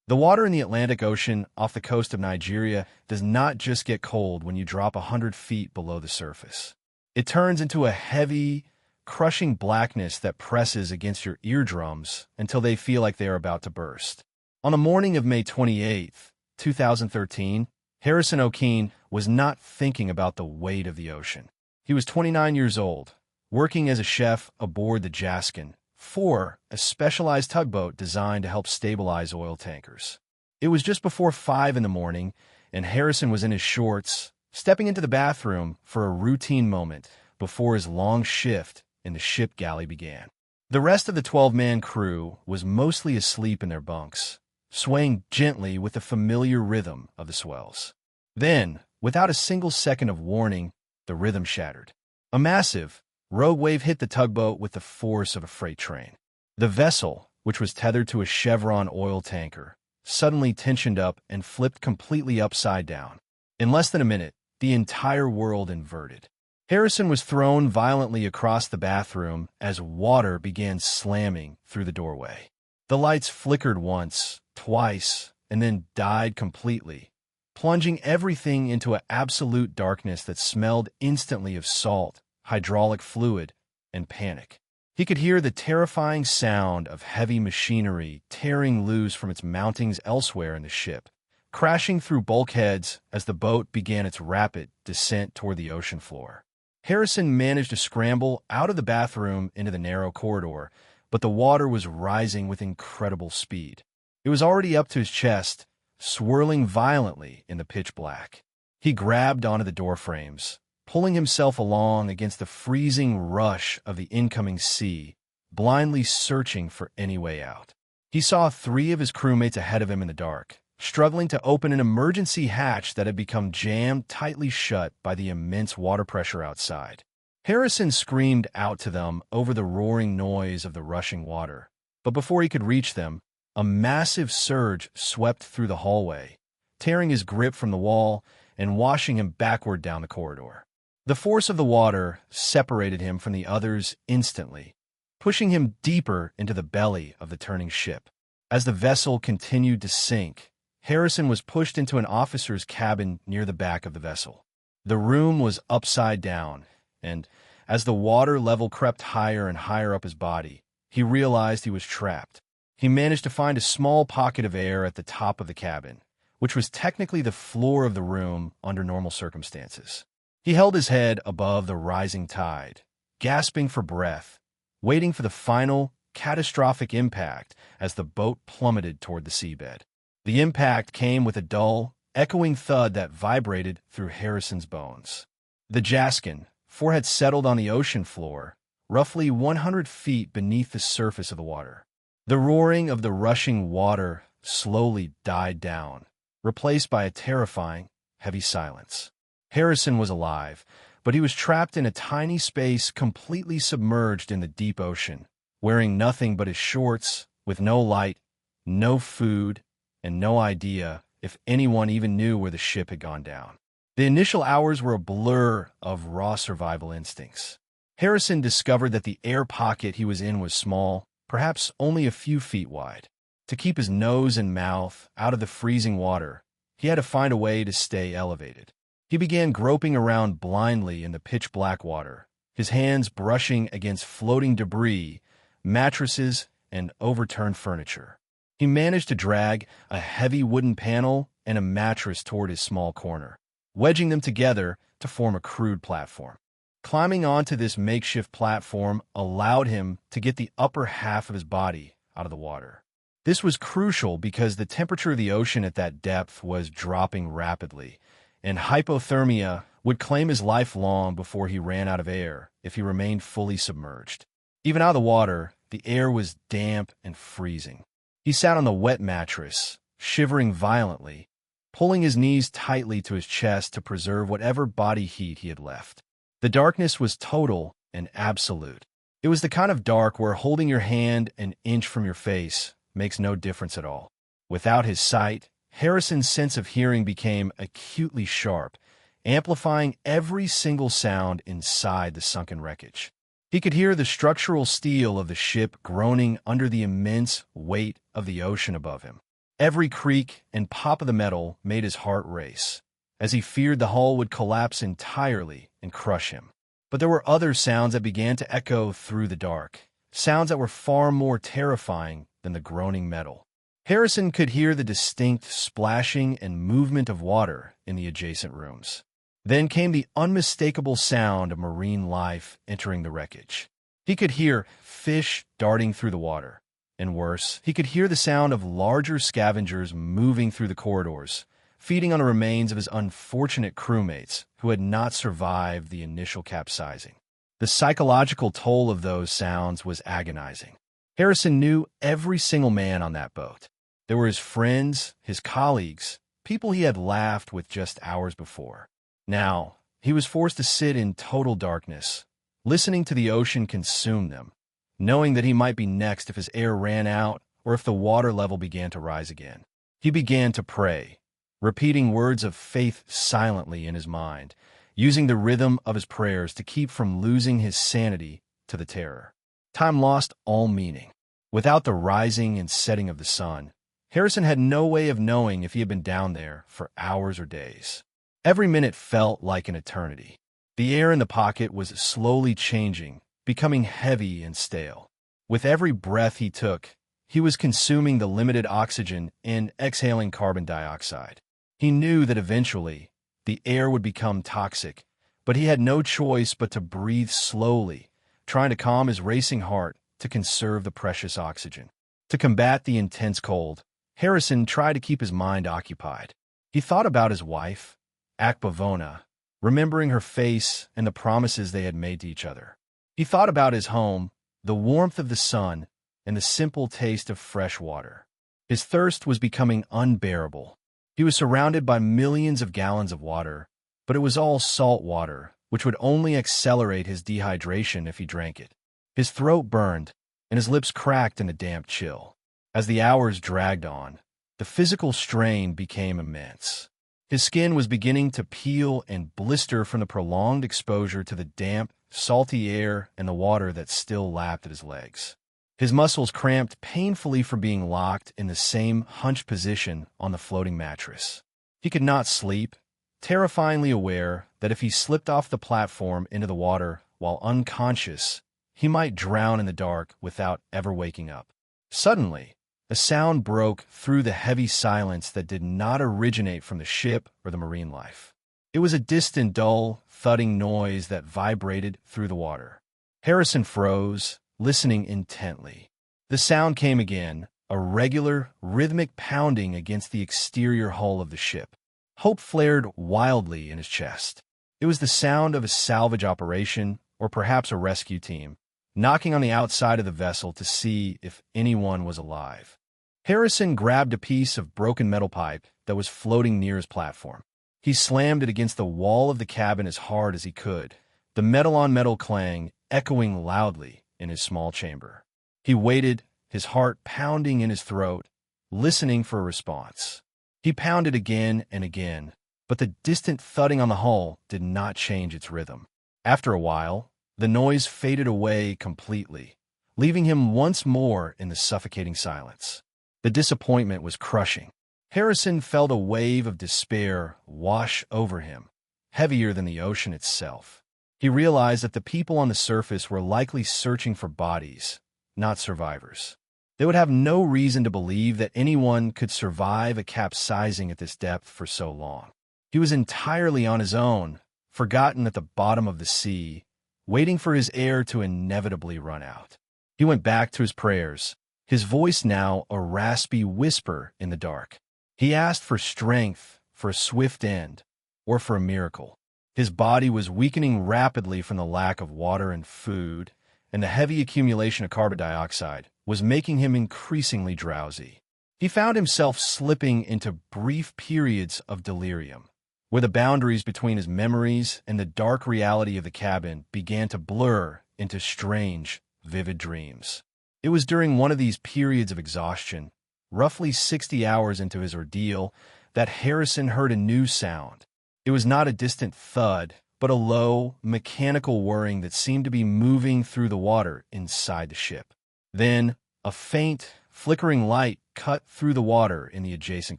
The water in the Atlantic Ocean off the coast of Nigeria does not just get cold when you drop 100 feet below the surface. It turns into a heavy, crushing blackness that presses against your eardrums until they feel like they are about to burst. On the morning of May 28th, 2013, Harrison O'Keene was not thinking about the weight of the ocean. He was 29 years old, working as a chef aboard the Jaskin, a specialized tugboat designed to help stabilize oil tankers. It was just before 5 in the morning, and Harrison was in his shorts, stepping into the bathroom for a routine moment before his long shift in the ship galley began. The rest of the 12-man crew was mostly asleep in their bunks, swaying gently with the familiar rhythm of the swells. Then, without a single second of warning, the rhythm shattered. A massive, rogue wave hit the tugboat with the force of a freight train. The vessel, which was tethered to a Chevron oil tanker, suddenly tensioned up and flipped completely upside down. In less than a minute, the entire world inverted. Harrison was thrown violently across the bathroom as water began slamming through the doorway. The lights flickered once, twice, and then died completely, plunging everything into an absolute darkness that smelled instantly of salt, hydraulic fluid, and panic. He could hear the terrifying sound of heavy machinery tearing loose from its mountings elsewhere in the ship, crashing through bulkheads as the boat began its rapid descent toward the ocean floor. Harrison managed to scramble out of the bathroom into the narrow corridor, but the water was rising with incredible speed. It was already up to his chest, swirling violently in the pitch black. He grabbed onto the door frames, pulling himself along against the freezing rush of the incoming sea, blindly searching for any way out. He saw 3 of his crewmates ahead of him in the dark, struggling to open an emergency hatch that had become jammed tightly shut by the immense water pressure outside. Harrison screamed out to them over the roaring noise of the rushing water, but before he could reach them, a massive surge swept through the hallway, tearing his grip from the wall and washing him backward down the corridor. The force of the water separated him from the others instantly, pushing him deeper into the belly of the turning ship. As the vessel continued to sink, Harrison was pushed into an officer's cabin near the back of the vessel. The room was upside down, and as the water level crept higher and higher up his body, he realized he was trapped. He managed to find a small pocket of air at the top of the cabin, which was technically the floor of the room under normal circumstances. He held his head above the rising tide, gasping for breath, waiting for the final, catastrophic impact as the boat plummeted toward the seabed. The impact came with a dull, echoing thud that vibrated through Harrison's bones. The Jaskin, had settled on the ocean floor, roughly 100 feet beneath the surface of the water. The roaring of the rushing water slowly died down, replaced by a terrifying, heavy silence. Harrison was alive, but he was trapped in a tiny space completely submerged in the deep ocean, wearing nothing but his shorts, with no light, no food, and no idea if anyone even knew where the ship had gone down. The initial hours were a blur of raw survival instincts. Harrison discovered that the air pocket he was in was small, perhaps only a few feet wide. To keep his nose and mouth out of the freezing water, he had to find a way to stay elevated. He began groping around blindly in the pitch-black water, his hands brushing against floating debris, mattresses, and overturned furniture. He managed to drag a heavy wooden panel and a mattress toward his small corner, wedging them together to form a crude platform. Climbing onto this makeshift platform allowed him to get the upper half of his body out of the water. This was crucial because the temperature of the ocean at that depth was dropping rapidly, and hypothermia would claim his life long before he ran out of air if he remained fully submerged. Even out of the water, the air was damp and freezing. He sat on the wet mattress, shivering violently, pulling his knees tightly to his chest to preserve whatever body heat he had left. The darkness was total and absolute. It was the kind of dark where holding your hand an inch from your face makes no difference at all. Without his sight, Harrison's sense of hearing became acutely sharp, amplifying every single sound inside the sunken wreckage. He could hear the structural steel of the ship groaning under the immense weight of the ocean above him. Every creak and pop of the metal made his heart race, as he feared the hull would collapse entirely and crush him. But there were other sounds that began to echo through the dark, sounds that were far more terrifying than the groaning metal. Harrison could hear the distinct splashing and movement of water in the adjacent rooms. Then came the unmistakable sound of marine life entering the wreckage. He could hear fish darting through the water, and worse, he could hear the sound of larger scavengers moving through the corridors, feeding on the remains of his unfortunate crewmates who had not survived the initial capsizing. The psychological toll of those sounds was agonizing. Harrison knew every single man on that boat. There were his friends, his colleagues, people he had laughed with just hours before. Now, he was forced to sit in total darkness, listening to the ocean consume them, knowing that he might be next if his air ran out or if the water level began to rise again. He began to pray, repeating words of faith silently in his mind, using the rhythm of his prayers to keep from losing his sanity to the terror. Time lost all meaning. Without the rising and setting of the sun, Harrison had no way of knowing if he had been down there for hours or days. Every minute felt like an eternity. The air in the pocket was slowly changing, becoming heavy and stale. With every breath he took, he was consuming the limited oxygen and exhaling carbon dioxide. He knew that eventually the air would become toxic, but he had no choice but to breathe slowly, trying to calm his racing heart to conserve the precious oxygen. To combat the intense cold, Harrison tried to keep his mind occupied. He thought about his wife, Akbavona, remembering her face and the promises they had made to each other. He thought about his home, the warmth of the sun, and the simple taste of fresh water. His thirst was becoming unbearable. He was surrounded by millions of gallons of water, but it was all salt water, which would only accelerate his dehydration if he drank it. His throat burned, and his lips cracked in a damp chill. As the hours dragged on, the physical strain became immense. His skin was beginning to peel and blister from the prolonged exposure to the damp, salty air and the water that still lapped at his legs. His muscles cramped painfully from being locked in the same hunched position on the floating mattress. He could not sleep, terrifyingly aware that if he slipped off the platform into the water while unconscious, he might drown in the dark without ever waking up. Suddenly, a sound broke through the heavy silence that did not originate from the ship or the marine life. It was a distant, dull, thudding noise that vibrated through the water. Harrison froze, listening intently. The sound came again, a regular, rhythmic pounding against the exterior hull of the ship. Hope flared wildly in his chest. It was the sound of a salvage operation, or perhaps a rescue team, knocking on the outside of the vessel to see if anyone was alive. Harrison grabbed a piece of broken metal pipe that was floating near his platform. He slammed it against the wall of the cabin as hard as he could, the metal-on-metal clang echoing loudly in his small chamber. He waited, his heart pounding in his throat, listening for a response. He pounded again and again, but the distant thudding on the hull did not change its rhythm. After a while, the noise faded away completely, leaving him once more in the suffocating silence. The disappointment was crushing. Harrison felt a wave of despair wash over him, heavier than the ocean itself. He realized that the people on the surface were likely searching for bodies, not survivors. They would have no reason to believe that anyone could survive a capsizing at this depth for so long. He was entirely on his own, forgotten at the bottom of the sea, waiting for his air to inevitably run out. He went back to his prayers, his voice now a raspy whisper in the dark. He asked for strength, for a swift end, or for a miracle. His body was weakening rapidly from the lack of water and food, and the heavy accumulation of carbon dioxide was making him increasingly drowsy. He found himself slipping into brief periods of delirium, where the boundaries between his memories and the dark reality of the cabin began to blur into strange, vivid dreams. It was during one of these periods of exhaustion, roughly 60 hours into his ordeal, that Harrison heard a new sound. It was not a distant thud, but a low, mechanical whirring that seemed to be moving through the water inside the ship. Then, a faint, flickering light cut through the water in the adjacent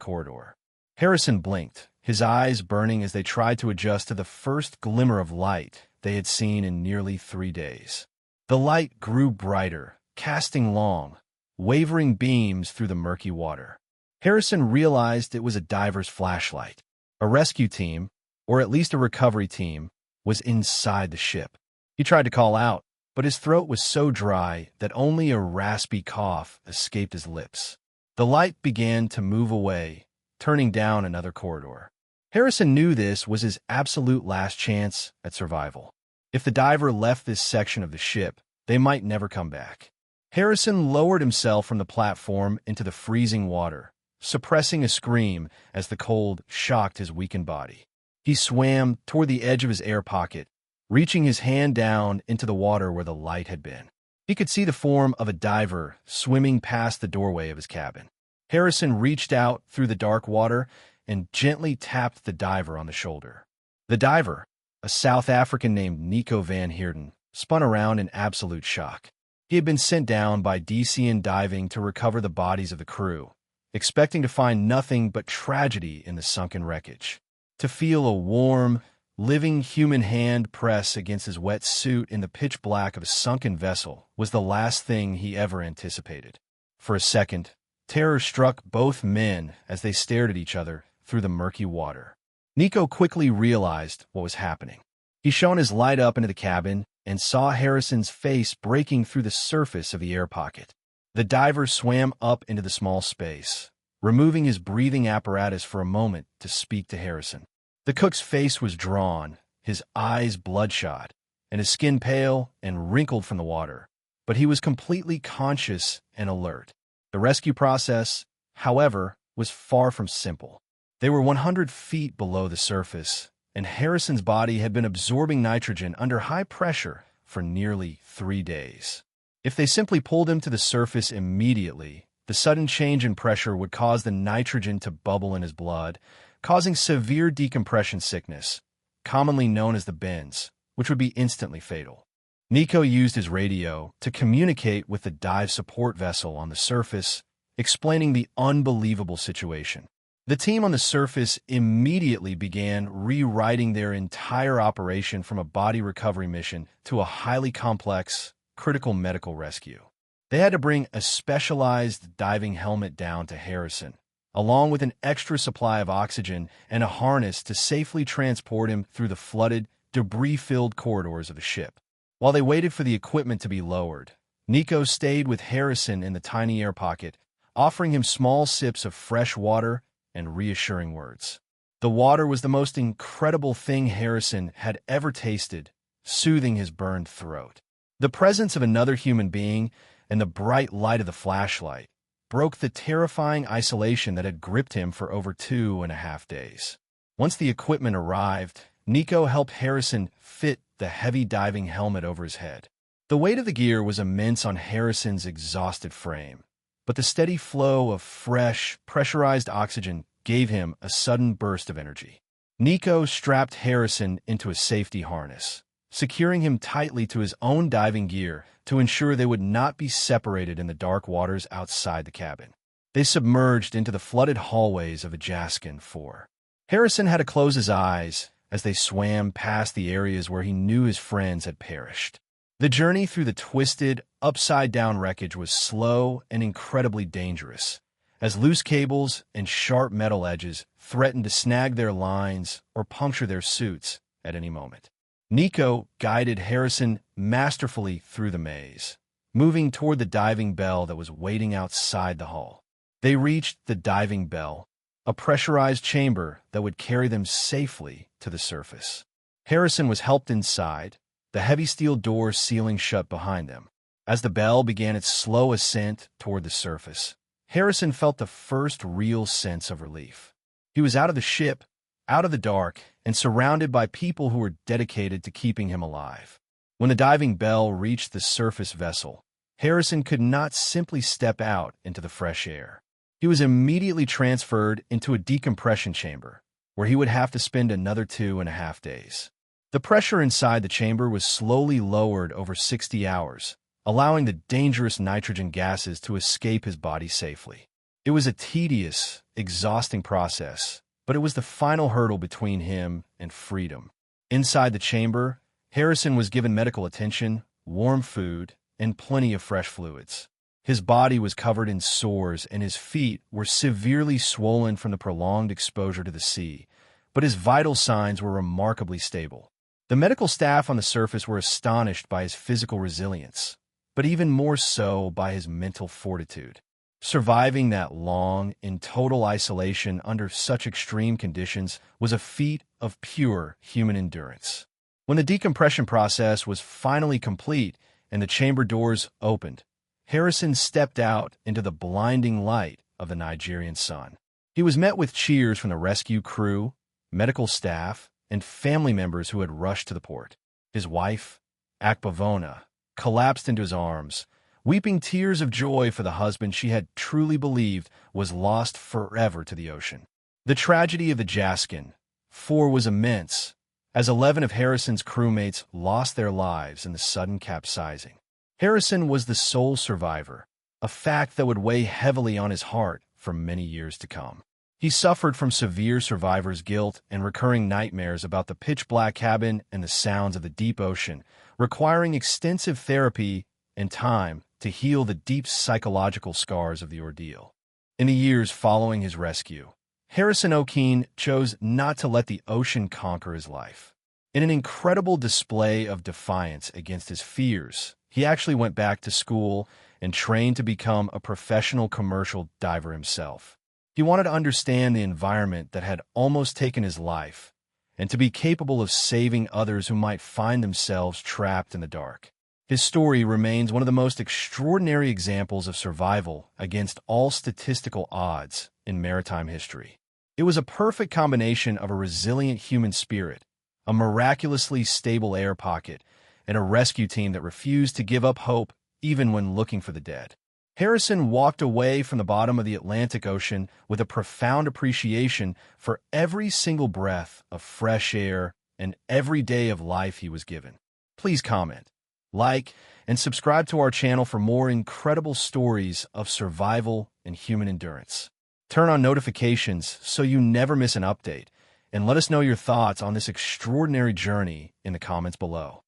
corridor. Harrison blinked, his eyes burning as they tried to adjust to the first glimmer of light they had seen in nearly 3 days. The light grew brighter, casting long, wavering beams through the murky water. Harrison realized it was a diver's flashlight. A rescue team, or at least a recovery team, was inside the ship. He tried to call out, but his throat was so dry that only a raspy cough escaped his lips. The light began to move away, turning down another corridor. Harrison knew this was his absolute last chance at survival. If the diver left this section of the ship, they might never come back. Harrison lowered himself from the platform into the freezing water, suppressing a scream as the cold shocked his weakened body. He swam toward the edge of his air pocket, reaching his hand down into the water where the light had been. He could see the form of a diver swimming past the doorway of his cabin. Harrison reached out through the dark water and gently tapped the diver on the shoulder. The diver, a South African named Nico van Heerden, spun around in absolute shock. He had been sent down by DCN Diving to recover the bodies of the crew, expecting to find nothing but tragedy in the sunken wreckage. To feel a warm, living human hand press against his wet suit in the pitch black of a sunken vessel was the last thing he ever anticipated. For a second, terror struck both men as they stared at each other through the murky water. Nico quickly realized what was happening. He shone his light up into the cabin and saw Harrison's face breaking through the surface of the air pocket. The diver swam up into the small space, removing his breathing apparatus for a moment to speak to Harrison. The cook's face was drawn, his eyes bloodshot, and his skin pale and wrinkled from the water, but he was completely conscious and alert. The rescue process, however, was far from simple. They were 100 feet below the surface, and Harrison's body had been absorbing nitrogen under high pressure for nearly 3 days. If they simply pulled him to the surface immediately, the sudden change in pressure would cause the nitrogen to bubble in his blood, causing severe decompression sickness, commonly known as the bends, which would be instantly fatal. Nico used his radio to communicate with the dive support vessel on the surface, explaining the unbelievable situation. The team on the surface immediately began rewriting their entire operation from a body recovery mission to a highly complex, critical medical rescue. They had to bring a specialized diving helmet down to Harrison, along with an extra supply of oxygen and a harness to safely transport him through the flooded, debris-filled corridors of the ship. While they waited for the equipment to be lowered, Nico stayed with Harrison in the tiny air pocket, offering him small sips of fresh water and reassuring words. The water was the most incredible thing Harrison had ever tasted, soothing his burned throat. The presence of another human being and the bright light of the flashlight broke the terrifying isolation that had gripped him for over 2.5 days. Once the equipment arrived, Nico helped Harrison fit the heavy diving helmet over his head. The weight of the gear was immense on Harrison's exhausted frame, but the steady flow of fresh, pressurized oxygen gave him a sudden burst of energy. Nico strapped Harrison into a safety harness, securing him tightly to his own diving gear to ensure they would not be separated in the dark waters outside the cabin. They submerged into the flooded hallways of Ajascan 4. Harrison had to close his eyes as they swam past the areas where he knew his friends had perished. The journey through the twisted, upside-down wreckage was slow and incredibly dangerous, as loose cables and sharp metal edges threatened to snag their lines or puncture their suits at any moment. Nico guided Harrison masterfully through the maze, moving toward the diving bell that was waiting outside the hull. They reached the diving bell, a pressurized chamber that would carry them safely to the surface. Harrison was helped inside, the heavy steel door sealing shut behind them. As the bell began its slow ascent toward the surface, Harrison felt the first real sense of relief. He was out of the ship, out of the dark, and surrounded by people who were dedicated to keeping him alive. When the diving bell reached the surface vessel, Harrison could not simply step out into the fresh air. He was immediately transferred into a decompression chamber, where he would have to spend another 2.5 days. The pressure inside the chamber was slowly lowered over 60 hours, allowing the dangerous nitrogen gases to escape his body safely. It was a tedious, exhausting process, but it was the final hurdle between him and freedom. Inside the chamber, Harrison was given medical attention, warm food, and plenty of fresh fluids. His body was covered in sores and his feet were severely swollen from the prolonged exposure to the sea, but his vital signs were remarkably stable. The medical staff on the surface were astonished by his physical resilience, but even more so by his mental fortitude. Surviving that long, in total isolation under such extreme conditions was a feat of pure human endurance. When the decompression process was finally complete and the chamber doors opened, Harrison stepped out into the blinding light of the Nigerian sun. He was met with cheers from the rescue crew, medical staff, and family members who had rushed to the port. His wife, Akpavona, collapsed into his arms, weeping tears of joy for the husband she had truly believed was lost forever to the ocean. The tragedy of the Jaskin 4 was immense, as 11 of Harrison's crewmates lost their lives in the sudden capsizing. Harrison was the sole survivor, a fact that would weigh heavily on his heart for many years to come. He suffered from severe survivor's guilt and recurring nightmares about the pitch-black cabin and the sounds of the deep ocean, requiring extensive therapy and time to heal the deep psychological scars of the ordeal. In the years following his rescue, Harrison O'Keene chose not to let the ocean conquer his life. In an incredible display of defiance against his fears, he actually went back to school and trained to become a professional commercial diver himself. He wanted to understand the environment that had almost taken his life and to be capable of saving others who might find themselves trapped in the dark. His story remains one of the most extraordinary examples of survival against all statistical odds in maritime history. It was a perfect combination of a resilient human spirit, a miraculously stable air pocket, and a rescue team that refused to give up hope even when looking for the dead. Harrison walked away from the bottom of the Atlantic Ocean with a profound appreciation for every single breath of fresh air and every day of life he was given. Please comment, like, and subscribe to our channel for more incredible stories of survival and human endurance. Turn on notifications so you never miss an update, and let us know your thoughts on this extraordinary journey in the comments below.